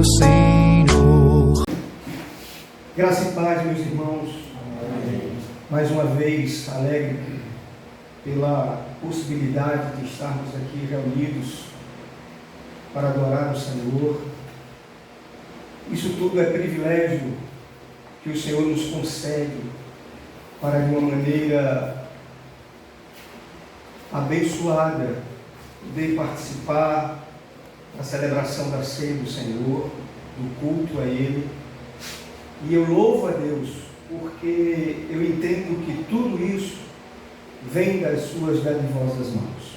meu Senhor. Graça e paz, meus irmãos. Amém. Mais uma vez, alegre pela possibilidade de estarmos aqui reunidos para adorar o Senhor. Isso tudo é privilégio que o Senhor nos concede para, de uma maneira abençoada, poder participar da celebração da ceia do Senhor, do culto a Ele. E eu louvo a Deus, porque eu entendo que tudo isso vem das suas dadivosas mãos.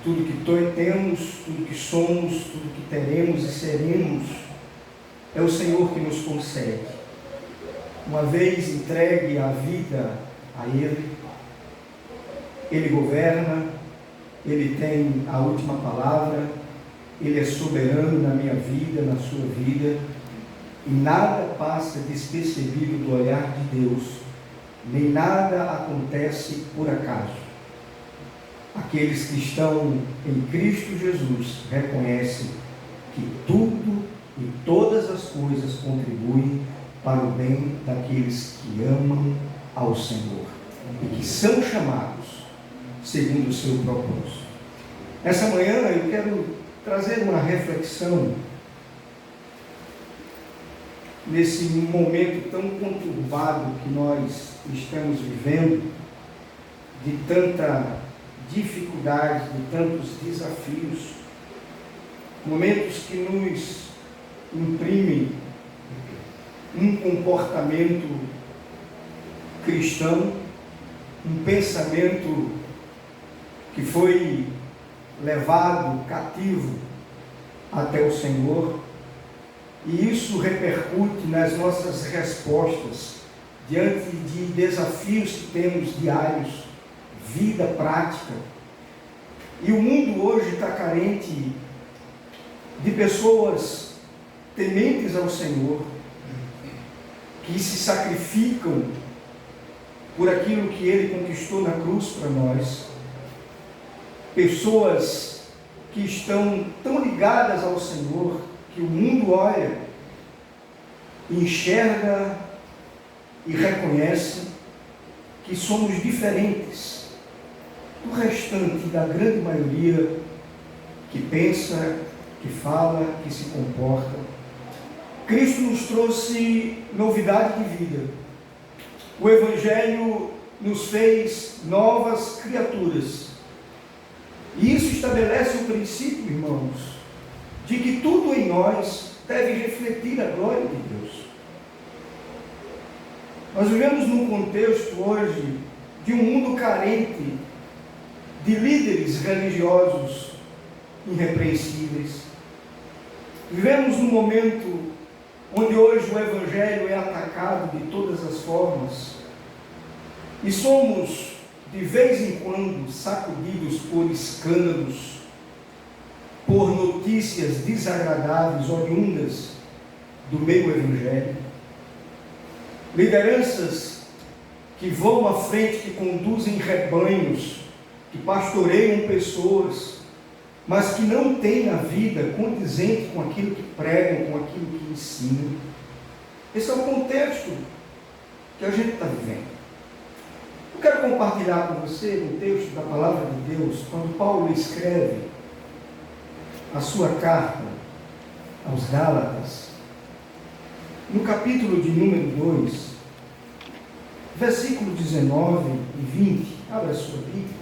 Tudo que temos, tudo que somos, tudo que teremos e seremos, é o Senhor que nos concede. Uma vez entregue a vida a Ele, Ele governa, Ele tem a última palavra, Ele é soberano na minha vida, na sua vida, e nada passa despercebido do olhar de Deus, nem nada acontece por acaso. Aqueles que estão em Cristo Jesus reconhecem que tudo e todas as coisas contribuem para o bem daqueles que amam ao Senhor e que são chamados segundo o seu propósito. Essa manhã eu quero trazer uma reflexão nesse momento tão conturbado que nós estamos vivendo, de tanta dificuldade, de tantos desafios, momentos que nos imprimem um comportamento cristão, um pensamento que foi levado cativo até o Senhor, e isso repercute nas nossas respostas diante de desafios que temos diários, vida prática. E o mundo hoje está carente de pessoas tementes ao Senhor, que se sacrificam por aquilo que Ele conquistou na cruz para nós. Pessoas que estão tão ligadas ao Senhor, que o mundo olha, enxerga e reconhece que somos diferentes do restante da grande maioria que pensa, que fala, que se comporta. Cristo nos trouxe novidade de vida. O Evangelho nos fez novas criaturas. E isso estabelece o princípio, irmãos, de que tudo em nós deve refletir a glória de Deus. Nós vivemos num contexto hoje de um mundo carente de líderes religiosos irrepreensíveis. Vivemos num momento onde hoje o Evangelho é atacado de todas as formas, e somos, de vez em quando, sacudidos por escândalos, por notícias desagradáveis oriundas do meio evangélico, lideranças que vão à frente, que conduzem rebanhos, que pastoreiam pessoas, mas que não têm a vida condizente com aquilo que pregam, com aquilo que ensinam. Esse é o contexto que a gente está vivendo. Eu quero compartilhar com você um texto da Palavra de Deus, quando Paulo escreve a sua carta aos Gálatas, no capítulo de número 2, versículo 19 e 20. Abra a sua Bíblia.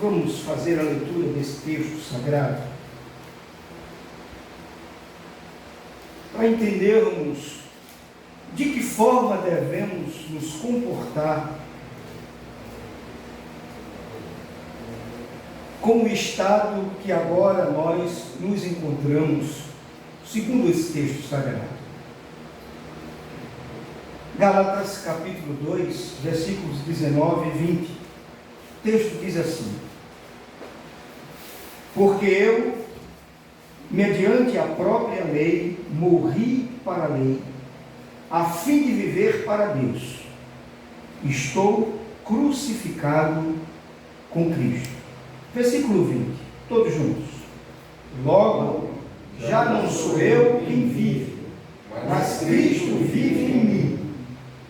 Vamos fazer a leitura desse texto sagrado, para entendermos de que forma devemos nos comportar com o estado que agora nós nos encontramos, segundo esse texto sagrado. Gálatas capítulo 2, versículos 19 e 20. O texto diz assim: porque eu, mediante a própria lei, morri para a lei, a fim de viver para Deus. Estou crucificado com Cristo. Versículo 20, todos juntos. Logo, já não sou eu quem vive, mas Cristo vive em mim.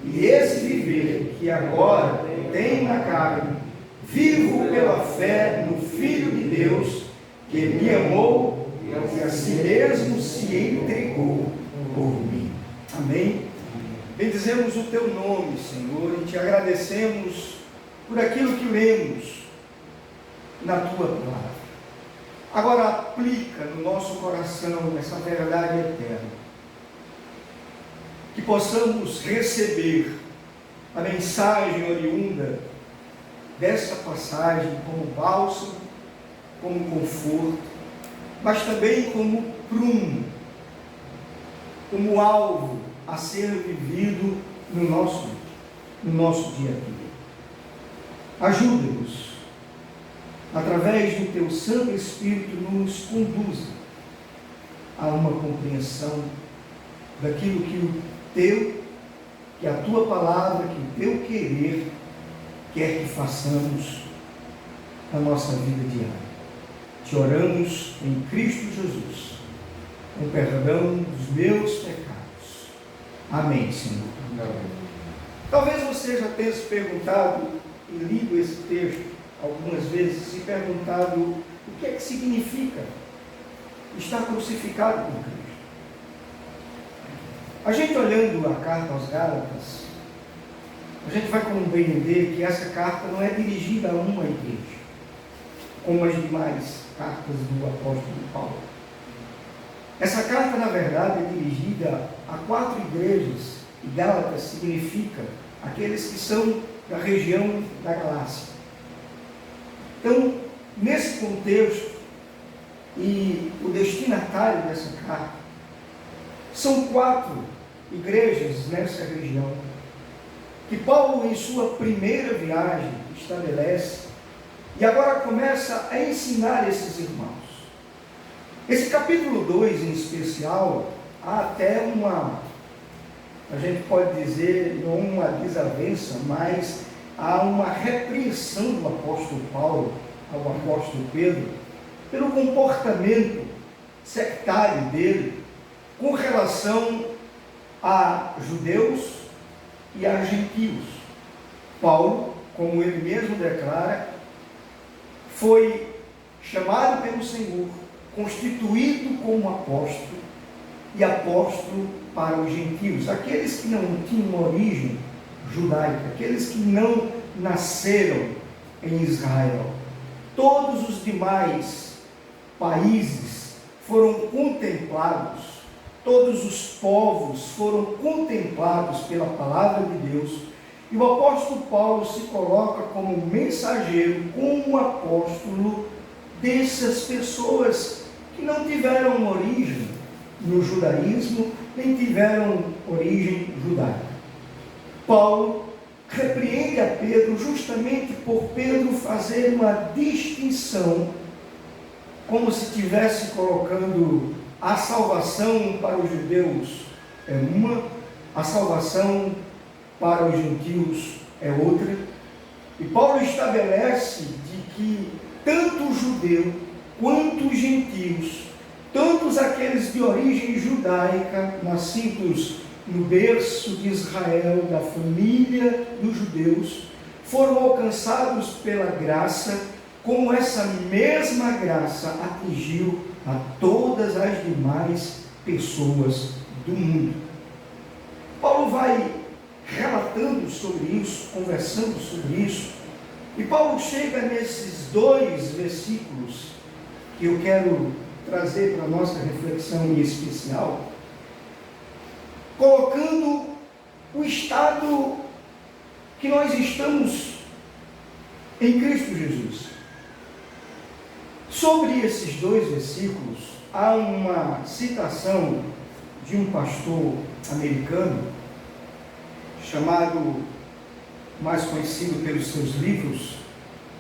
E esse viver que agora tenho na carne, vivo pela fé no Filho de Deus, que me amou e a si mesmo se entregou por mim. Amém? Bendizemos o teu nome, Senhor, e te agradecemos por aquilo que lemos na tua palavra. Agora aplica no nosso coração essa verdade eterna. Que possamos receber a mensagem oriunda dessa passagem como bálsamo, como conforto, mas também como prumo, como alvo a ser vivido no nosso dia a dia. Ajuda-nos, através do teu Santo Espírito, nos conduza a uma compreensão daquilo que a tua palavra, que o teu querer quer que façamos na nossa vida diária. Te oramos em Cristo Jesus, com perdão dos meus pecados. Amém, Senhor. Amém. Talvez você já tenha se perguntado e lido esse texto algumas vezes, se perguntado o que é que significa estar crucificado com Cristo. A gente olhando a carta aos Gálatas, a gente vai compreender que essa carta não é dirigida a uma igreja, como as demais cartas do apóstolo Paulo. Essa carta, na verdade, é dirigida a 4 igrejas, e Gálatas significa aqueles que são da região da Galácia. Então, nesse contexto, e o destinatário dessa carta, são 4 igrejas nessa região, que Paulo, em sua primeira viagem, estabelece, e agora começa a ensinar esses irmãos. Esse capítulo 2, em especial, há até a gente pode dizer, não uma desavença, mas há uma repreensão do apóstolo Paulo ao apóstolo Pedro, pelo comportamento sectário dele, com relação a judeus e a gentios. Paulo, como ele mesmo declara, foi chamado pelo Senhor, constituído como apóstolo, e apóstolo para os gentios, aqueles que não tinham origem judaica, aqueles que não nasceram em Israel. Todos os demais países foram contemplados, todos os povos foram contemplados pela palavra de Deus, e o apóstolo Paulo se coloca como mensageiro, como apóstolo dessas pessoas que não tiveram origem no judaísmo, nem tiveram origem judaica. Paulo repreende a Pedro justamente por Pedro fazer uma distinção, como se estivesse colocando a salvação para os judeus é uma, a salvação para os gentios é outra. E Paulo estabelece de que tanto o judeu quanto os gentios, tantos aqueles de origem judaica, nascidos no berço de Israel, da família dos judeus, foram alcançados pela graça, como essa mesma graça atingiu a todas as demais pessoas do mundo. Paulo vai relatando sobre isso, conversando sobre isso, e Paulo chega nesses 2 versículos que eu quero trazer para a nossa reflexão em especial, colocando o estado que nós estamos em Cristo Jesus. Sobre esses 2 versículos, há uma citação de um pastor americano, chamado, mais conhecido pelos seus livros,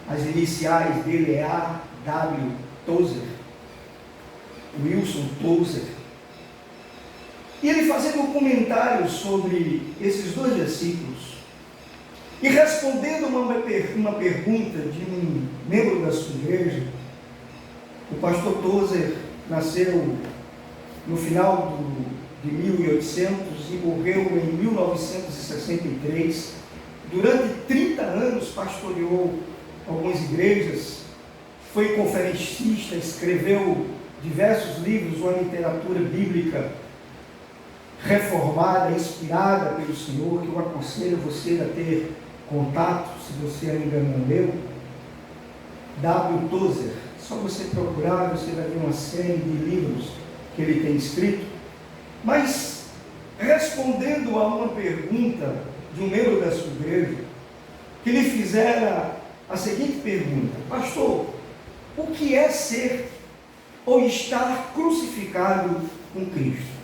as iniciais dele é A.W. Tozer, Wilson Tozer, e ele fazendo um comentário sobre esses 2 versículos, e respondendo uma pergunta de um membro da sua igreja. O pastor Tozer nasceu no final de 1800 e morreu em 1963. Durante 30 anos pastoreou algumas igrejas, foi conferencista, escreveu diversos livros, uma literatura bíblica reformada, inspirada pelo Senhor, que eu aconselho você a ter contato, se você ainda não leu. W. Tozer, só você procurar, você vai ver uma série de livros que ele tem escrito. Mas, respondendo a uma pergunta de um membro da sua igreja, que lhe fizera a seguinte pergunta: pastor, o que é ser ou estar crucificado com Cristo?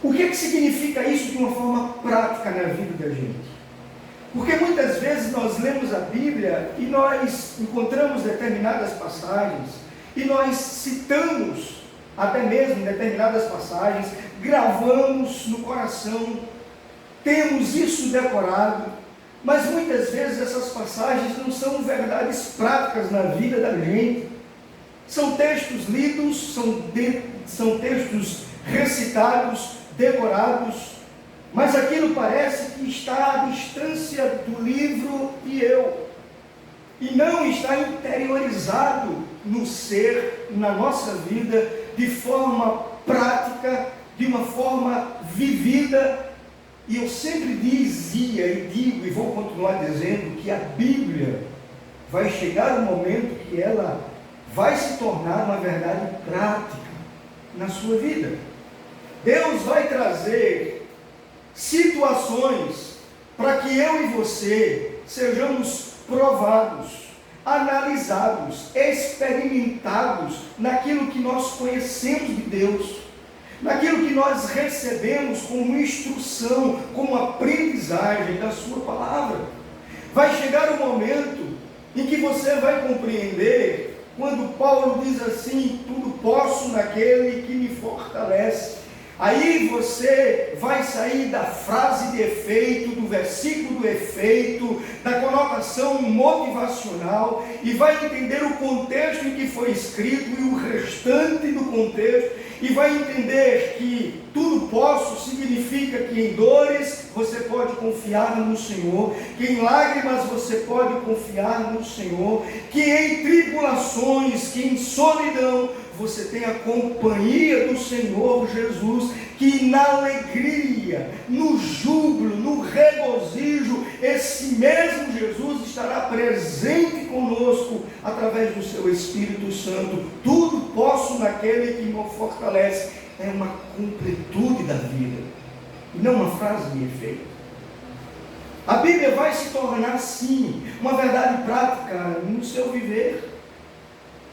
O que significa isso de uma forma prática na vida da gente? Porque muitas vezes nós lemos a Bíblia e nós encontramos determinadas passagens e nós citamos até mesmo determinadas passagens, gravamos no coração, temos isso decorado, mas muitas vezes essas passagens não são verdades práticas na vida da gente. São textos lidos, são textos recitados, decorados, mas aquilo parece que está à distância do livro e eu, e não está interiorizado no ser, na nossa vida, de forma prática, de uma forma vivida. E eu sempre dizia e digo e vou continuar dizendo que a Bíblia vai chegar um momento que ela vai se tornar uma verdade prática na sua vida. Deus vai trazer situações para que eu e você sejamos provados, analisados, experimentados naquilo que nós conhecemos de Deus, naquilo que nós recebemos como instrução, como aprendizagem da sua palavra. Vai chegar o momento em que você vai compreender quando Paulo diz assim: tudo posso naquele que me fortalece. Aí você vai sair da frase de efeito, do versículo do efeito, da conotação motivacional, e vai entender o contexto em que foi escrito e o restante do contexto, e vai entender que tudo posso significa que em dores você pode confiar no Senhor, que em lágrimas você pode confiar no Senhor, que em tribulações, que em solidão você tem a companhia do Senhor Jesus, que na alegria, no júbilo, no regozijo, esse mesmo Jesus estará presente conosco através do seu Espírito Santo. Tudo posso naquele que me fortalece. É uma completude da vida, e não uma frase de efeito. A Bíblia vai se tornar, sim, uma verdade prática no seu viver,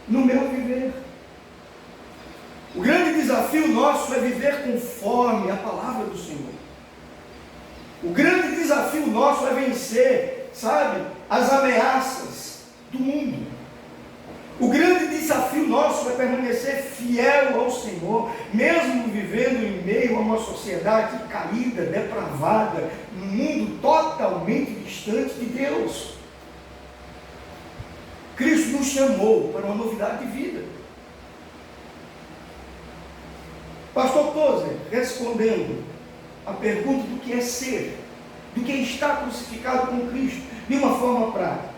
no meu viver. O grande desafio nosso é viver conforme a palavra do Senhor. O grande desafio nosso é vencer, as ameaças do mundo. O grande desafio nosso é permanecer fiel ao Senhor, mesmo vivendo em meio a uma sociedade caída, depravada, num mundo totalmente distante de Deus. Cristo nos chamou para uma novidade de vida. Pastor Tozer, respondendo a pergunta do que é ser, do que é estar crucificado com Cristo, de uma forma prática,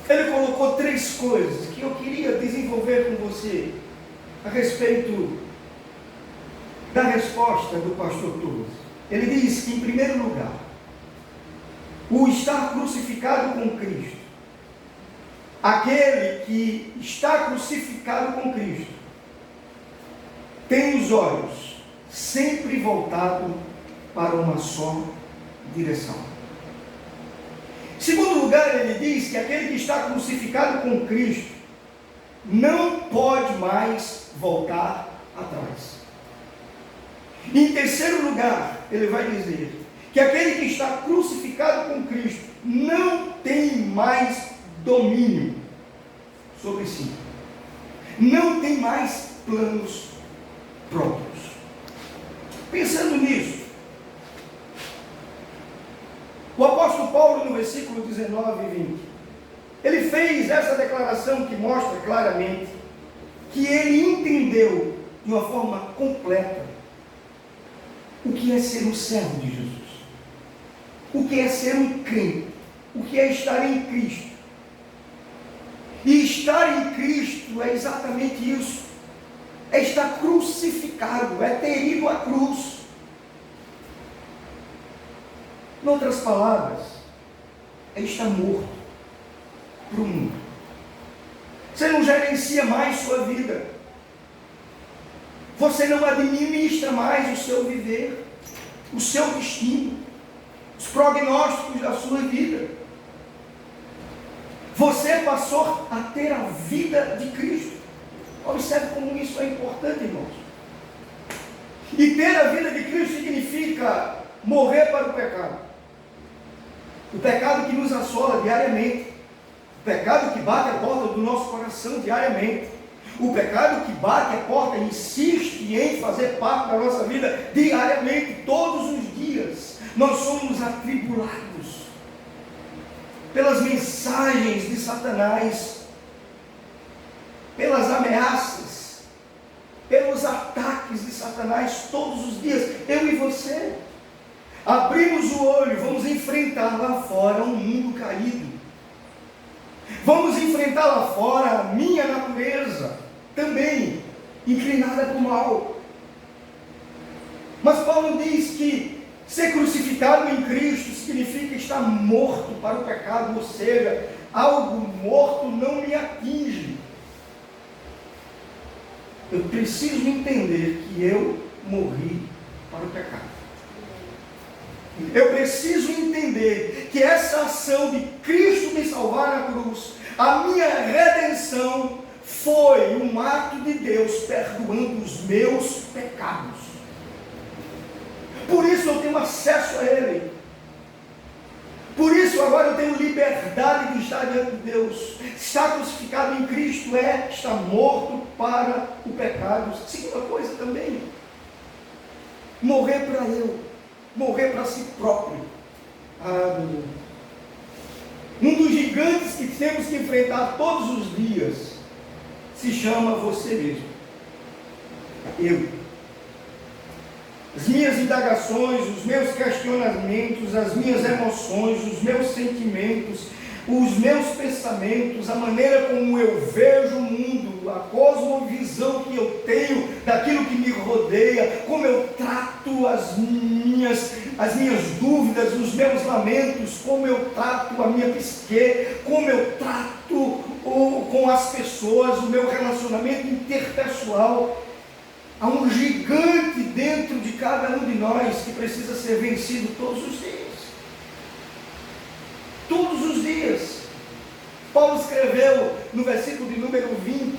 ele colocou 3 coisas que eu queria desenvolver com você a respeito da resposta do pastor Tozer. Ele diz que, em primeiro lugar, o estar crucificado com Cristo, aquele que está crucificado com Cristo, tem os olhos sempre voltados para uma só direção. Em segundo lugar, ele diz que aquele que está crucificado com Cristo não pode mais voltar atrás. Em terceiro lugar, ele vai dizer que aquele que está crucificado com Cristo não tem mais domínio sobre si, não tem mais planos próprios. Pensando nisso, o apóstolo Paulo, no versículo 19 e 20, ele fez essa declaração que mostra claramente que ele entendeu de uma forma completa o que é ser um servo de Jesus, o que é ser um crente, o que é estar em Cristo. E estar em Cristo é exatamente isso, é estar crucificado, é ter ido à cruz. Em outras palavras, é estar morto para o mundo. Você não gerencia mais sua vida, você não administra mais o seu viver, o seu destino, os prognósticos da sua vida. Você passou a ter a vida de Cristo. Observe como isso é importante, irmãos. E ter a vida de Cristo significa morrer para o pecado. O pecado que nos assola diariamente. O pecado que bate a porta do nosso coração diariamente. O pecado que bate a porta e insiste em fazer parte da nossa vida diariamente, todos os dias. Nós somos atribulados pelas mensagens de Satanás, pelas ameaças, pelos ataques de Satanás todos os dias. Eu e você abrimos o olho, vamos enfrentar lá fora um mundo caído, vamos enfrentar lá fora a minha natureza também inclinada para o mal. Mas Paulo diz que ser crucificado em Cristo significa estar morto para o pecado, ou seja, algo morto não me atinge. Eu preciso entender que eu morri para o pecado. Eu preciso entender que essa ação de Cristo me salvar na cruz, a minha redenção, foi um ato de Deus perdoando os meus pecados. Por isso eu tenho acesso a Ele. Por isso agora eu tenho liberdade de estar diante de Deus. Estar crucificado em Cristo é estar morto para o pecado. Segunda coisa também, morrer para eu, morrer para si próprio. Um dos gigantes que temos que enfrentar todos os dias se chama você mesmo. Eu. As minhas indagações, os meus questionamentos, as minhas emoções, os meus sentimentos, os meus pensamentos, a maneira como eu vejo o mundo, a cosmovisão que eu tenho daquilo que me rodeia, como eu trato as minhas dúvidas, os meus lamentos, como eu trato a minha psique, como eu trato com as pessoas, o meu relacionamento interpessoal. Há um gigante dentro de cada um de nós que precisa ser vencido todos os dias. Todos os dias. Paulo escreveu no versículo de número 20: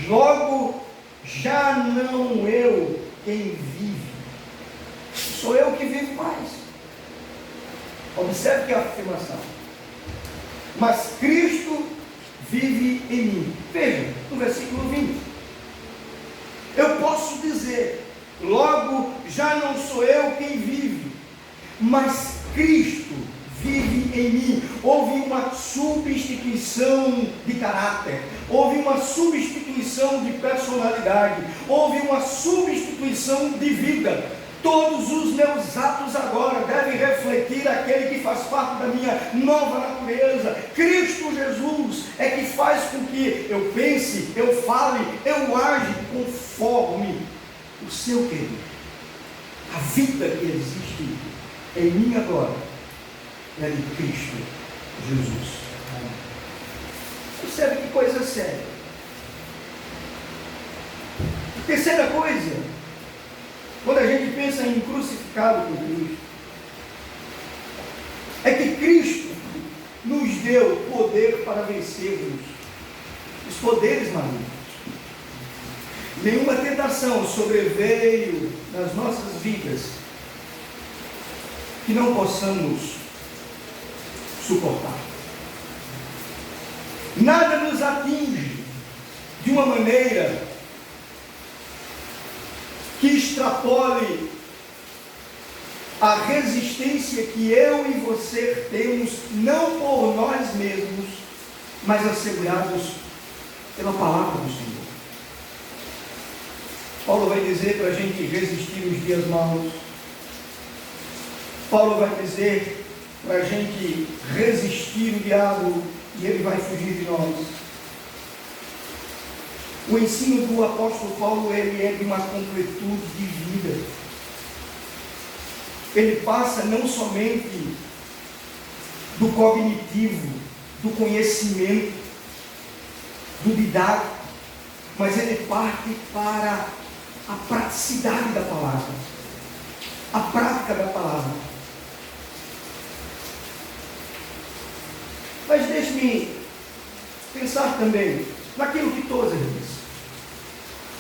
logo já não eu quem vive, sou eu que vivo mais. Observe que afirmação. Mas Cristo vive em mim. Veja, no versículo 20. Eu posso dizer, logo já não sou eu quem vive, mas Cristo vive em mim. Houve uma substituição de caráter, houve uma substituição de personalidade, houve uma substituição de vida. Todos os meus atos agora devem refletir aquele que faz parte da minha nova natureza. Cristo Jesus é que faz com que eu pense, eu fale, eu age conforme o seu querer. A vida que existe em mim agora é de Cristo Jesus. Percebe que coisa séria. Terceira coisa, quando a gente pensa em crucificado com Cristo, é que Cristo nos deu poder para vencermos os poderes malignos. Nenhuma tentação sobreveio nas nossas vidas que não possamos suportar. Nada nos atinge de uma maneira que extrapole a resistência que eu e você temos, não por nós mesmos, mas assegurados pela palavra do Senhor. Paulo vai dizer para a gente resistir os dias maus. Paulo vai dizer para a gente resistir o diabo e ele vai fugir de nós. O ensino do apóstolo Paulo, ele é de uma completude de vida. Ele passa não somente do cognitivo, do conhecimento, do didático, mas ele parte para a praticidade da palavra, a prática da palavra. Mas deixe-me pensar também naquilo que Tozer disse.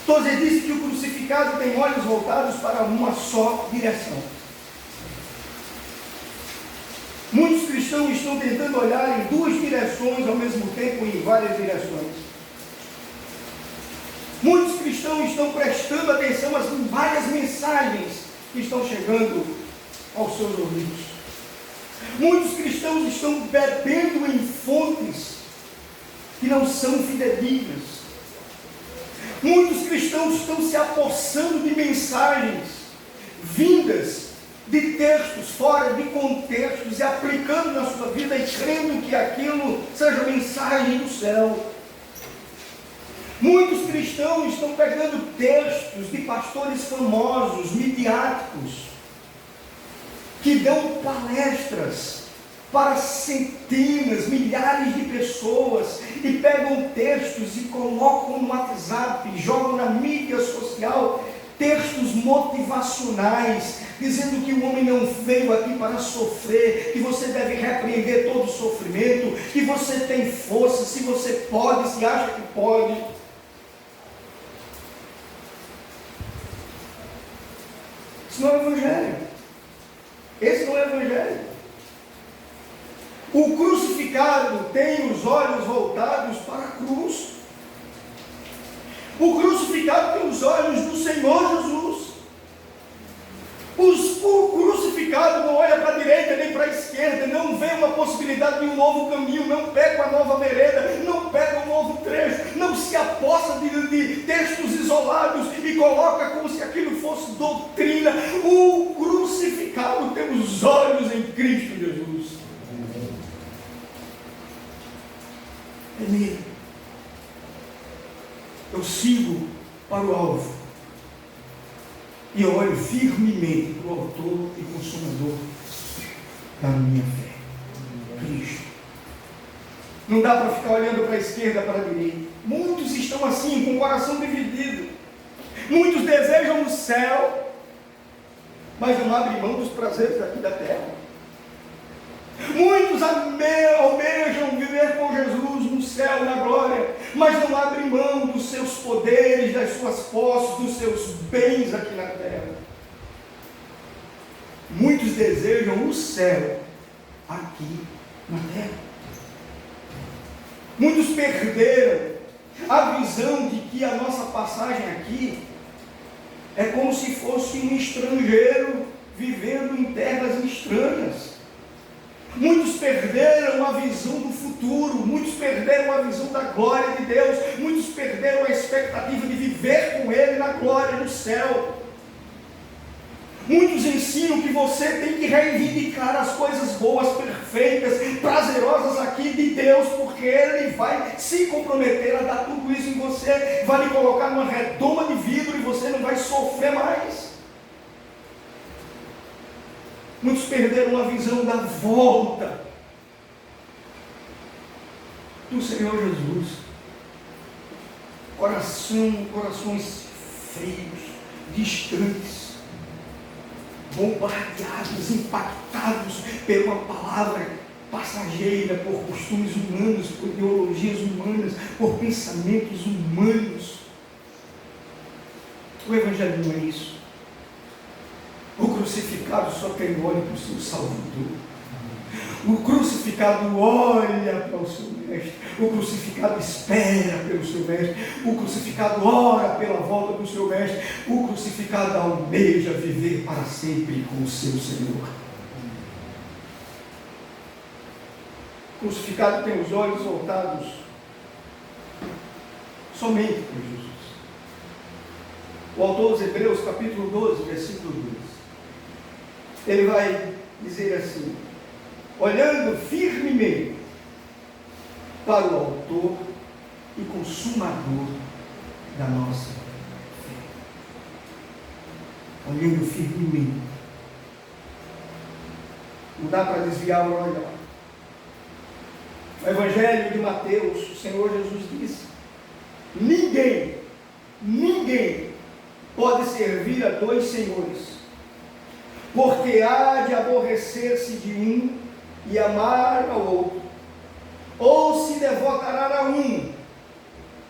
Tozer disse que o crucificado tem olhos voltados para uma só direção. Muitos cristãos estão tentando olhar em duas direções ao mesmo tempo, em várias direções. Muitos cristãos estão prestando atenção às várias mensagens que estão chegando aos seus ouvidos. Muitos cristãos estão bebendo em fontes que não são fidedignas. Muitos cristãos estão se apossando de mensagens vindas de textos fora de contextos e aplicando na sua vida e crendo que aquilo seja mensagem do céu. Muitos cristãos estão pegando textos de pastores famosos, midiáticos, que dão palestras para centenas, milhares de pessoas e pegam textos e colocam no WhatsApp, jogam na mídia social, textos motivacionais, dizendo que o homem não veio aqui para sofrer, que você deve repreender todo o sofrimento, que você tem força, se você pode, se acha que pode. Isso não é o Evangelho. Esse não é o Evangelho. O crucificado tem os olhos voltados para a cruz. O crucificado tem os olhos do Senhor Jesus. O crucificado não olha para a direita nem para a esquerda, não vê uma possibilidade de um novo caminho, não pega uma nova vereda, não pega um novo trecho, não se aposta de textos isolados e coloca como se aquilo fosse doutrina. O crucificado tem os olhos em Cristo Jesus. É nele. Eu sigo para o alvo. E eu olho firmemente para o autor e consumador da minha fé, Cristo. Não dá para ficar olhando para a esquerda, para a direita. Muitos estão assim, com o coração dividido. Muitos desejam o céu, mas não abrem mão dos prazeres aqui da terra. Muitos almejam viver com Jesus no céu, na glória, mas não abrem mão dos seus poderes, das suas posses, dos seus bens aqui na terra. Muitos desejam o céu aqui na terra. Muitos perderam a visão de que a nossa passagem aqui é como se fosse um estrangeiro vivendo em terras estranhas. Muitos perderam a visão do futuro, muitos perderam a visão da glória de Deus, muitos perderam a expectativa de viver com Ele na glória do céu. Muitos ensinam que você tem que reivindicar as coisas boas, perfeitas, prazerosas aqui de Deus, porque Ele vai se comprometer a dar tudo isso em você, vai lhe colocar numa redoma de vidro e você não vai sofrer mais. Muitos perderam a visão da volta do Senhor Jesus. Corações frios, distantes, bombardeados, impactados por uma palavra passageira, por costumes humanos, por ideologias humanas, por pensamentos humanos. O Evangelho não é isso. O crucificado só tem olho para o seu Salvador. O crucificado olha para o seu mestre. O crucificado espera pelo seu mestre. O crucificado ora pela volta do seu mestre. O crucificado almeja viver para sempre com o seu Senhor. O crucificado tem os olhos voltados somente para Jesus. o autor dos Hebreus, capítulo 12, versículo 2. Ele vai dizer assim: olhando firmemente para o autor e consumador da nossa fé. Olhando firmemente. Não dá para desviar o olhar. No Evangelho de Mateus, o Senhor Jesus disse: ninguém pode servir a dois senhores, porque há de aborrecer-se de um e amar ao outro, ou se devotará a um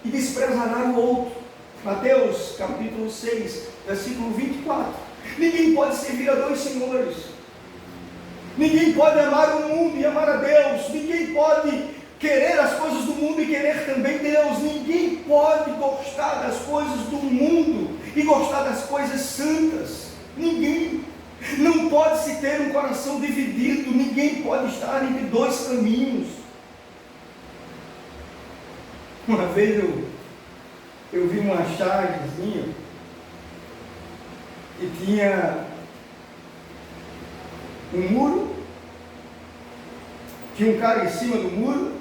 e desprezará o outro. Mateus capítulo 6, versículo 24. Ninguém pode servir a dois senhores. Ninguém pode amar o mundo e amar a Deus. Ninguém pode querer as coisas do mundo e querer também Deus. Ninguém pode gostar das coisas do mundo e gostar das coisas santas. Ninguém. Não pode se ter um coração dividido. Ninguém pode estar entre dois caminhos. Uma vez eu vi uma chargezinha que tinha um muro, tinha um cara em cima do muro,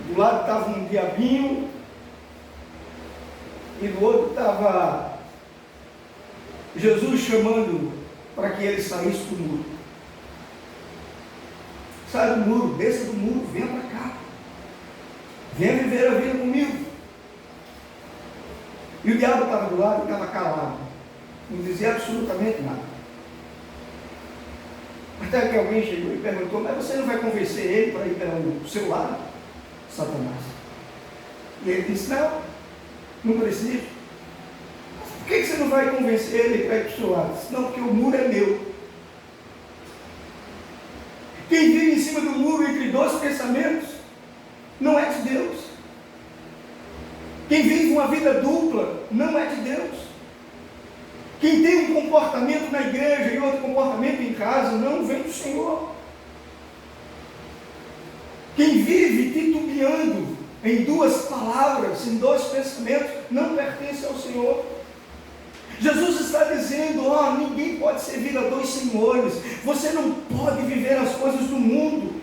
do lado estava um diabinho e do outro estava Jesus chamando para que ele saísse do muro. Sai do muro, desça do muro, venha para cá, venha viver a vida comigo. E o diabo estava do lado e estava calado, não dizia absolutamente nada. Até que alguém chegou e perguntou: mas você não vai convencer ele para ir para o seu lado, Satanás? E ele disse: não preciso. Por que você não vai convencer ele para ir para o seu lado? Não, porque o muro é meu. Quem vive em cima do muro entre dois pensamentos não é de Deus. Quem vive uma vida dupla não é de Deus. Quem tem um comportamento na igreja e outro comportamento em casa não vem do Senhor. Quem vive titubeando em duas palavras, em dois pensamentos, não pertence ao Senhor. Jesus está dizendo: ninguém pode servir a dois senhores. Você não pode viver as coisas do mundo.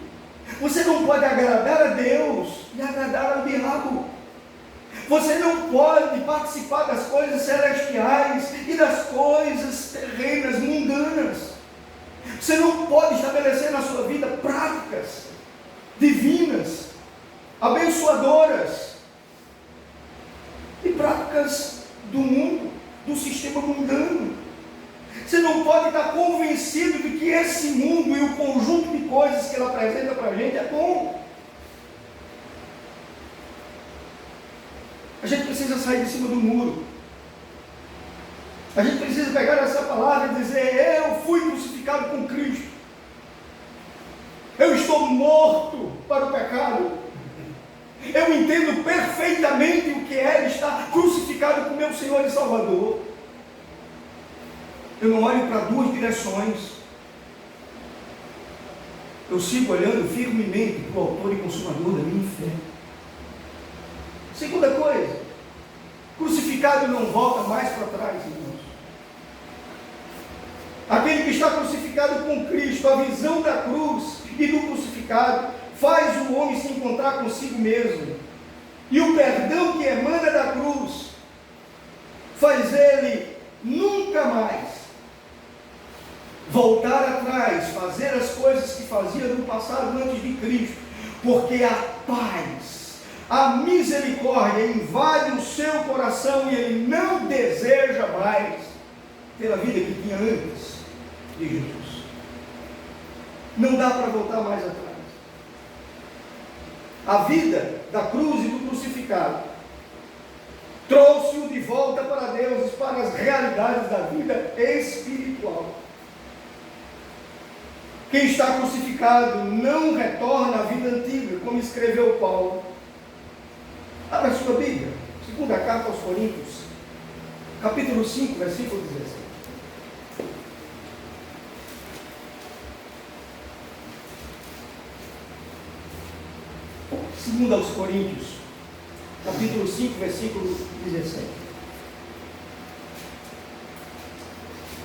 Você não pode agradar a Deus e agradar ao diabo. Você não pode participar das coisas celestiais e das coisas terrenas, mundanas. Você não pode estabelecer na sua vida práticas divinas, abençoadoras, e práticas do mundo, do sistema mundano. Você não pode estar convencido de que esse mundo e o conjunto de coisas que ele apresenta para a gente é bom. A gente precisa sair de cima do muro. A gente precisa pegar essa palavra e dizer: eu fui crucificado com Cristo. Eu estou morto para o pecado. Eu entendo perfeitamente o que é estar crucificado com meu Senhor e Salvador. Eu não olho para duas direções. Eu sigo olhando firmemente para o autor e consumador da minha fé. Segunda coisa, crucificado não volta mais para trás, irmãos. Aquele que está crucificado com Cristo, a visão da cruz e do crucificado faz o homem se encontrar consigo mesmo. E o perdão que emana da cruz faz ele nunca mais voltar atrás, fazer as coisas que fazia no passado antes de Cristo, porque a paz, a misericórdia invade o seu coração e ele não deseja mais pela vida que tinha antes de Jesus. Não dá para voltar mais atrás. A vida da cruz e do crucificado trouxe-o de volta para Deus, para as realidades da vida espiritual. Quem está crucificado não retorna à vida antiga, como escreveu Paulo. Abra a sua Bíblia, segunda carta aos Coríntios, capítulo 5, versículo 16. Segunda aos Coríntios, capítulo 5, versículo 17.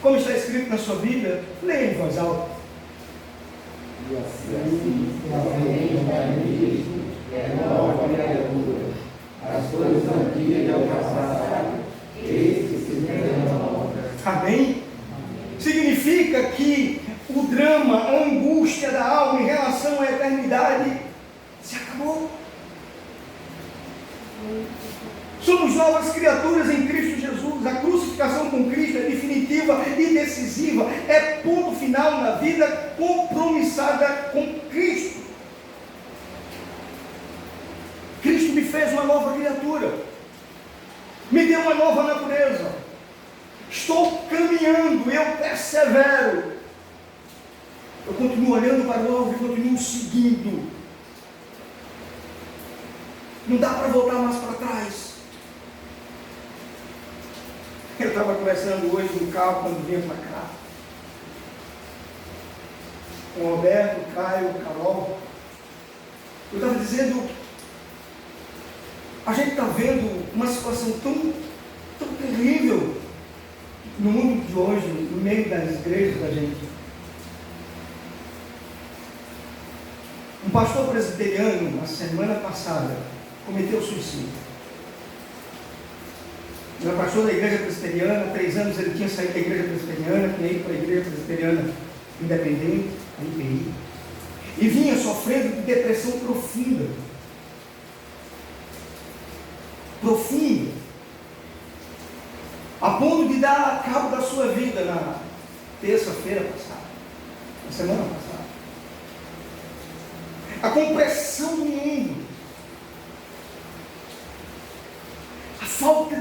como está escrito na sua Bíblia, leia em voz alta. E assim, é nova criatura. As coisas antigas já passaram, eis que se fizeram novas. Amém? Significa que o drama, a angústia da alma em relação à eternidade se acabou. Somos novas criaturas em Cristo Jesus. A crucificação com Cristo é definitiva e decisiva. É ponto final na vida compromissada com Cristo. Cristo me fez uma nova criatura. Me deu uma nova natureza. Estou caminhando, eu persevero. Eu continuo olhando para o alvo e continuo seguindo. Não dá para voltar mais para trás. Eu estava conversando hoje no carro quando vinha para cá. Com o Roberto, o Caio, o Carol. Eu estava dizendo, a gente está vendo uma situação tão terrível no mundo de hoje, no meio das igrejas da gente. Um pastor presbiteriano, na semana passada, cometeu suicídio. Ele era pastor da igreja presbiteriana, 3 anos ele tinha saído da igreja presbiteriana, tinha ido para a igreja presbiteriana independente, a IPI, e vinha sofrendo de depressão profunda. Profunda. A ponto de dar cabo da sua vida na terça-feira passada, na semana passada. A compressão do mundo. A falta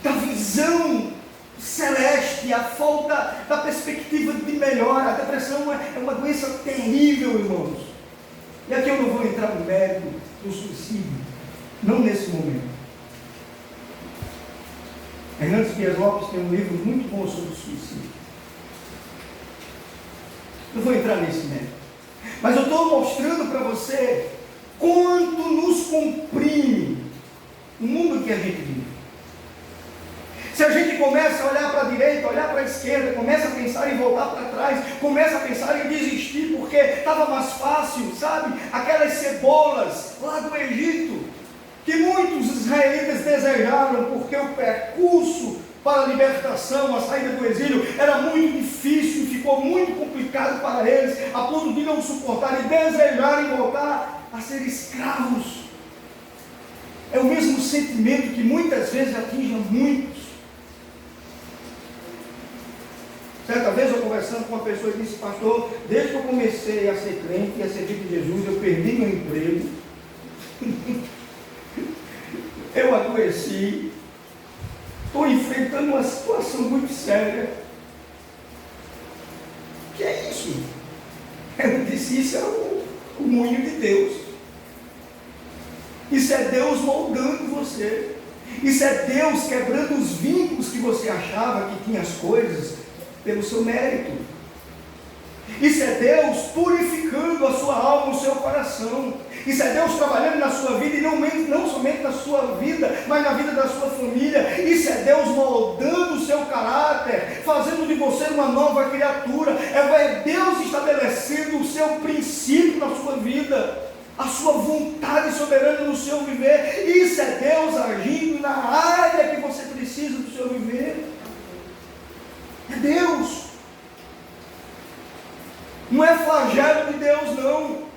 da visão celeste, a falta da perspectiva de melhora. A depressão é uma doença terrível, irmãos. E aqui eu não vou entrar no mérito do suicídio, não nesse momento. Hernandes Dias Lopes tem um livro muito bom sobre o suicídio. Não vou entrar nesse mérito. Mas eu estou mostrando para você quanto nos comprime o mundo que a gente vive. Se a gente começa a olhar para a direita, olhar para a esquerda, começa a pensar em voltar para trás, começa a pensar em desistir porque estava mais fácil, sabe? Aquelas cebolas lá do Egito, que muitos israelitas desejaram, porque o percurso para a libertação, a saída do exílio, era muito difícil e ficou muito complicado para eles, a ponto de não suportar e desejarem voltar a ser escravos. É o mesmo sentimento que muitas vezes atinge a muitos. Certa vez eu conversando com uma pessoa e disse: pastor, desde que eu comecei a ser crente e a servir de Jesus, eu perdi meu emprego, eu adoeci, estou enfrentando uma situação muito séria. Que é isso? Eu disse: isso é o moinho de Deus. Isso é Deus moldando você. Isso é Deus quebrando os vínculos que você achava que tinha as coisas pelo seu mérito. Isso é Deus purificando a sua alma, o seu coração. Isso é Deus trabalhando na sua vida, e não somente na sua vida, mas na vida da sua família. Isso é Deus moldando o seu caráter, fazendo de você uma nova criatura. É Deus estabelecendo o seu princípio na sua vida, a sua vontade soberana no seu viver. Isso é Deus agindo na área que você precisa do seu viver. É Deus. Não é flagelo de Deus, não.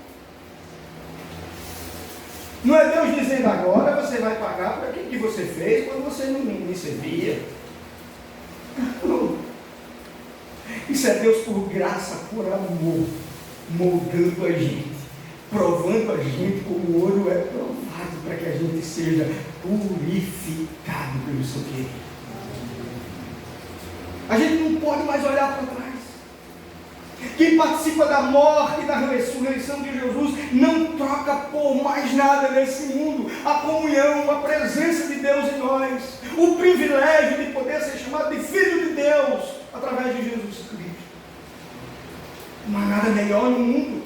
Não é Deus dizendo: agora você vai pagar por aquilo que você fez quando você não me servia. Não. Isso é Deus por graça, por amor, moldando a gente, provando a gente como o ouro é provado, para que a gente seja purificado pelo seu querido. A gente não pode mais olhar para trás. Quem participa da morte e da ressurreição de Jesus não troca por mais nada nesse mundo a comunhão, a presença de Deus em nós, o privilégio de poder ser chamado de filho de Deus através de Jesus Cristo. Não há nada melhor no mundo.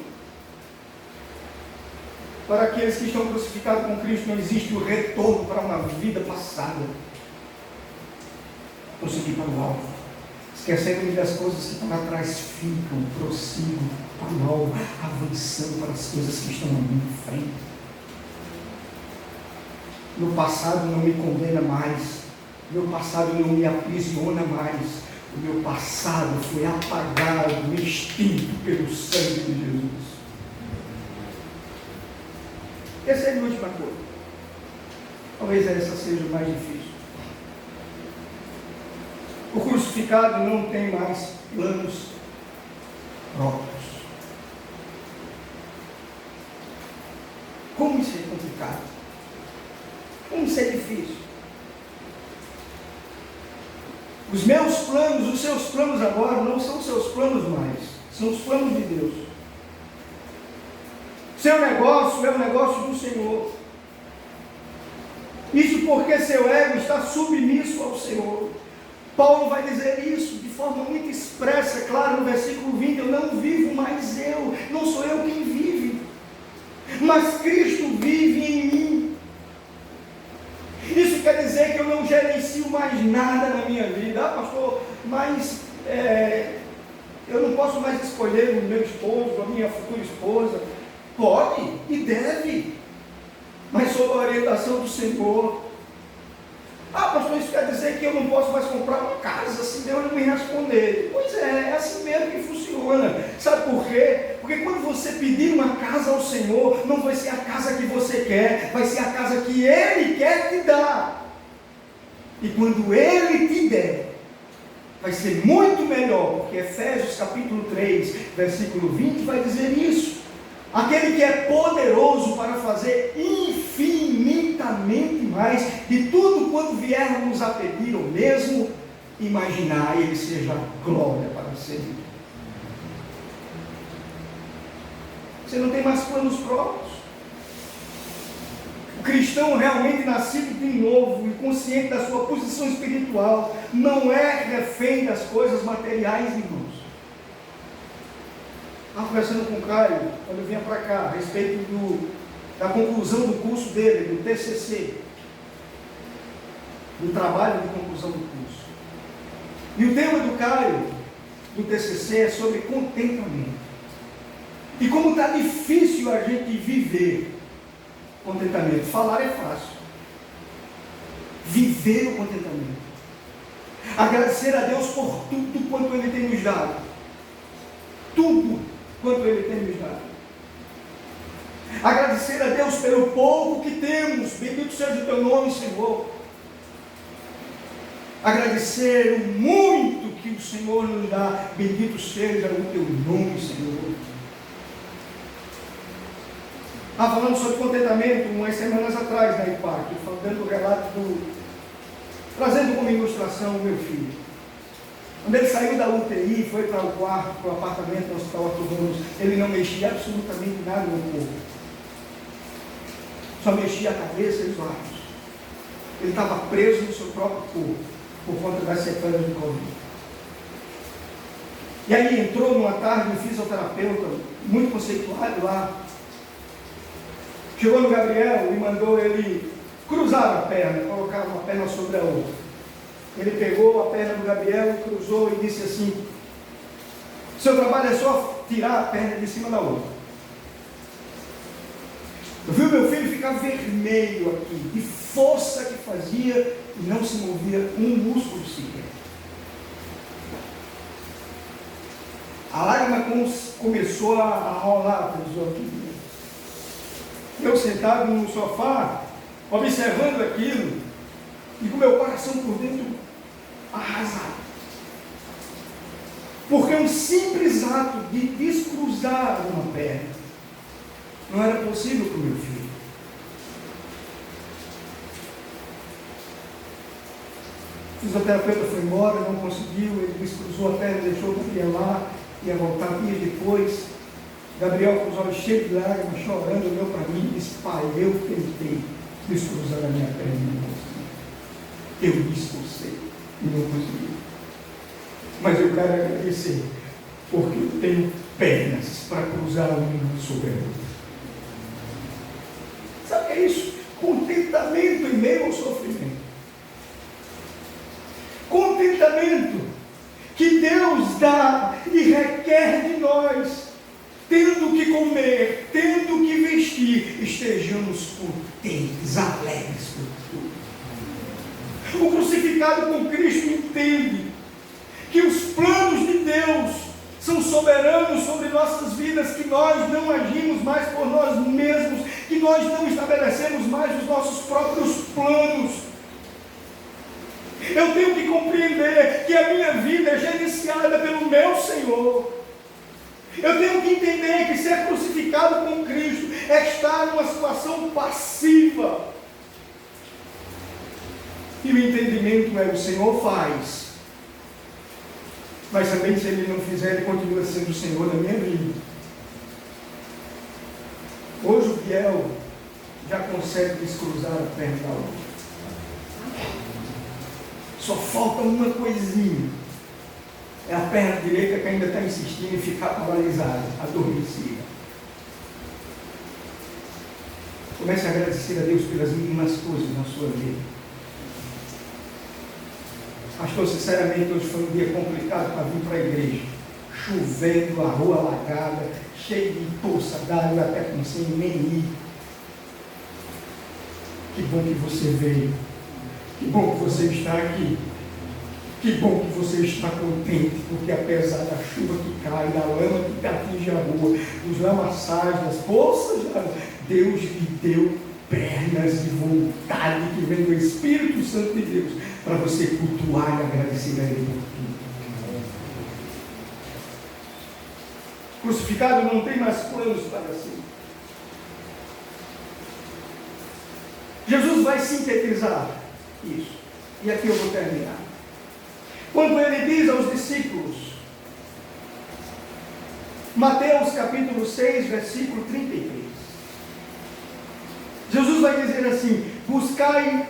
Para aqueles que estão crucificados com Cristo, não existe o retorno para uma vida passada. Vou seguir para o alvo. esquecendo das coisas que estão atrás, ficam, prossigam para o alvo, avançando para as coisas que estão ali em frente. Meu passado não me condena mais, meu passado não me aprisiona mais, o meu passado foi apagado, extinto pelo sangue de Jesus. Essa é a última coisa. Talvez essa seja mais difícil. O crucificado não tem mais planos próprios. Como isso é complicado? Como isso é difícil? Os meus planos, os seus planos agora não são seus planos mais, são os planos de Deus. Seu negócio é o negócio do Senhor. Isso porque seu ego está submisso ao Senhor. Paulo vai dizer isso de forma muito expressa, claro, no versículo 20, eu não vivo mais eu, não sou eu quem vive, mas Cristo vive em mim. Isso quer dizer que eu não gerencio mais nada na minha vida. Ah, pastor, mas eu não posso mais escolher o meu esposo, a minha futura esposa. Pode e deve, mas sob a orientação do Senhor. Ah, pastor, isso quer dizer que eu não posso mais comprar uma casa se Deus não me responder. Pois é assim mesmo que funciona. Sabe por quê? Porque quando você pedir uma casa ao Senhor, não vai ser a casa que você quer, vai ser a casa que Ele quer te dar. E quando Ele te der, vai ser muito melhor, porque Efésios capítulo 3, versículo 20 vai dizer isso. Aquele que é poderoso para fazer infinitamente mais de tudo quanto viermos a pedir ou mesmo imaginar, Ele seja glória para sempre. Você não tem mais planos próprios. O cristão realmente nascido de novo e consciente da sua posição espiritual não é refém das coisas materiais, irmãos. Estava conversando com o Caio, quando eu vinha para cá, a respeito da conclusão do curso dele, do TCC, do trabalho de conclusão do curso. E o tema do Caio, do TCC, é sobre contentamento. E como está difícil a gente viver contentamento. Falar é fácil. Viver o contentamento. Agradecer a Deus por tudo quanto Ele tem nos dado. Tudo quanto Ele tem nos dado. Agradecer a Deus pelo pouco que temos. Bendito seja o Teu nome, Senhor. Agradecer o muito que o Senhor nos dá. Bendito seja o Teu nome, Senhor. Falando sobre contentamento, umas semanas atrás na IPAC, dando o relato trazendo como ilustração o meu filho. Quando ele saiu da UTI, foi para o quarto, para o apartamento do Hospital Arthur Ramos, ele não mexia absolutamente nada no corpo. Só mexia a cabeça e os lábios. Ele estava preso no seu próprio corpo, por conta das sequelas do Covid. E aí entrou numa tarde um fisioterapeuta, muito conceituado lá, chegou no Gabriel e mandou ele cruzar a perna, colocar uma perna sobre a outra. Ele pegou a perna do Gabriel, cruzou e disse assim: seu trabalho é só tirar a perna de cima da outra. Eu vi o meu filho ficar vermelho aqui, de força que fazia, e não se movia um músculo sequer. A lágrima começou a rolar pelos olhos. Eu sentado no sofá, observando aquilo, e com meu coração por dentro arrasado. Porque um simples ato de descruzar uma perna não era possível para o meu filho. O fisioterapeuta foi embora, não conseguiu, ele descruzou a perna, deixou o Gabriel lá, ia voltar dias depois. Gabriel com os olhos cheios de lágrimas, chorando, olhou para mim e disse: pai, eu tentei descruzar a minha perna e não consegui. Eu me esforcei e não consegui. Mas eu quero agradecer, porque eu tenho pernas para cruzar uma sobre a outra. Sabe o que é isso? Contentamento em meio ao sofrimento. Contentamento que Deus dá e requer de nós, tendo que comer, tendo que vestir, estejamos contentes, alegres por tudo. O crucificado com Cristo entende que os planos de Deus são soberanos sobre nossas vidas, que nós não agimos mais por nós mesmos, que nós não estabelecemos mais os nossos próprios planos. Eu tenho que compreender que a minha vida é gerenciada pelo meu Senhor. Eu tenho que entender que ser crucificado com Cristo é estar numa situação passiva. E o entendimento é: o Senhor faz, mas também, se Ele não fizer, Ele continua sendo o Senhor da minha vida. Hoje o Biel já consegue descruzar a perna da outra. Só falta uma coisinha. É a perna direita que ainda está insistindo em ficar paralisada, adormecida. Comece a agradecer a Deus pelas mínimas coisas na sua vida. Pastor, sinceramente, hoje foi um dia complicado para vir para a igreja. Chovendo, a rua alagada, cheio de poça d'água, até com sem nem ir. Que bom que você veio. Que bom que você está aqui. Que bom que você está contente, porque apesar da chuva que cai, da lama que atinge a rua, dos lamaçais, das poças, Deus lhe deu pernas de vontade que vem do Espírito Santo de Deus, para você cultuar e agradecer a Ele por tudo. Crucificado não tem mais planos para si. Jesus vai sintetizar isso. E aqui eu vou terminar. Quando ele diz aos discípulos, Mateus capítulo 6, versículo 33. Jesus vai dizer assim: buscai,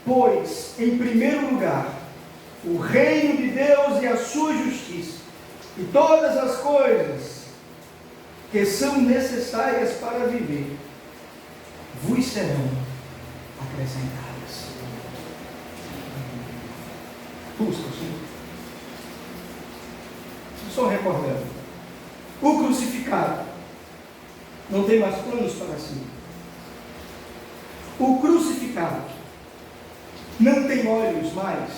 pois, em primeiro lugar, o reino de Deus e a sua justiça, e todas as coisas que são necessárias para viver vos serão acrescentadas. Busca o Senhor. Só recordando, o crucificado não tem mais planos para si. O crucificado não tem olhos mais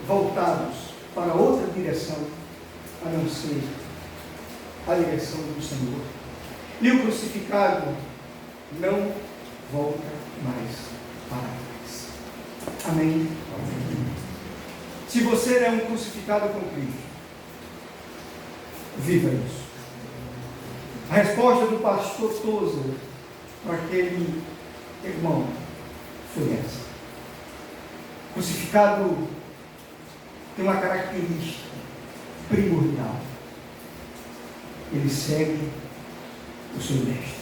voltados para outra direção, a não ser a direção do Senhor. E o crucificado não volta mais para trás. Amém? Amém. Se você é um crucificado com Cristo, viva isso. A resposta do pastor Tozer para aquele irmão foi essa. Crucificado tem uma característica primordial: ele segue o seu mestre.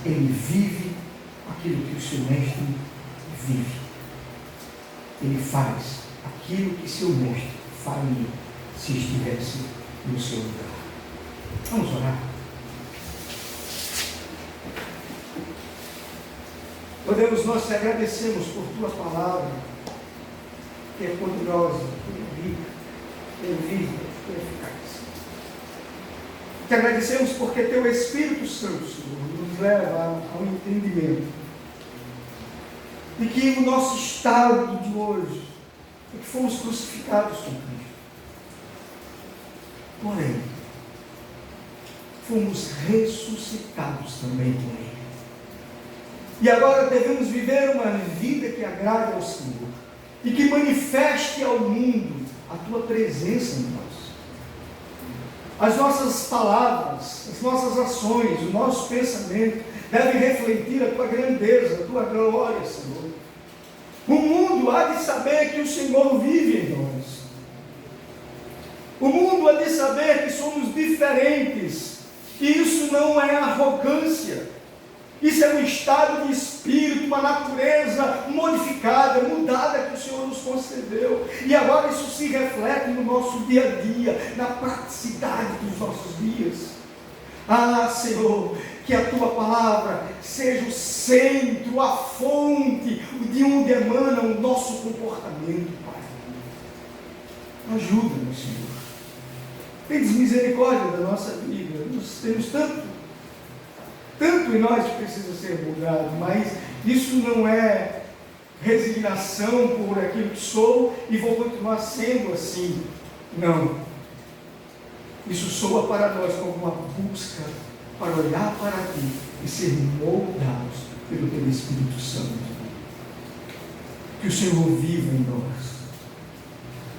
Ele vive aquilo que o seu mestre vive. Ele faz aquilo que seu mestre faria se estivesse no seu lugar. Vamos orar. Oh Deus, nós te agradecemos por tua palavra, que é poderosa, que é rica, que é viva, que é eficaz. Te agradecemos porque teu Espírito Santo, Senhor, nos leva ao entendimento de que o nosso estado de hoje é que fomos crucificados com Cristo. Porém, fomos ressuscitados também com Ele. E agora devemos viver uma vida que agrade ao Senhor e que manifeste ao mundo a tua presença em nós. As nossas palavras, as nossas ações, o nosso pensamento devem refletir a tua grandeza, a tua glória, Senhor. O mundo há de saber que o Senhor vive em nós. O mundo há de saber que somos diferentes. E isso não é arrogância. Isso é um estado de espírito, uma natureza modificada, mudada que o Senhor nos concedeu. E agora isso se reflete no nosso dia a dia, na praticidade dos nossos dias. Ah, Senhor, que a tua palavra seja o centro, a fonte de onde emana o nosso comportamento, Pai. Ajuda-nos, Senhor. Tendes misericórdia da nossa vida. Nós temos tanto em nós que precisa ser mudado, mas isso não é resignação por aquilo que sou e vou continuar sendo assim. Não. Isso soa para nós como uma busca para olhar para Ti e ser moldados pelo Teu Espírito Santo. Que o Senhor viva em nós.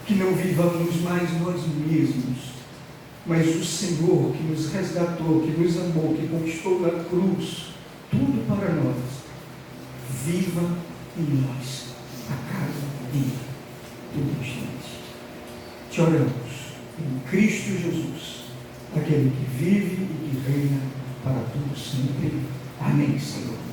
Que não vivamos mais nós mesmos, mas o Senhor que nos resgatou, que nos amou, que conquistou na cruz tudo para nós, viva em nós a cada dia, todo instante. Te oramos em Cristo Jesus, aquele que vive e que reina para todos sempre. Amém, Senhor.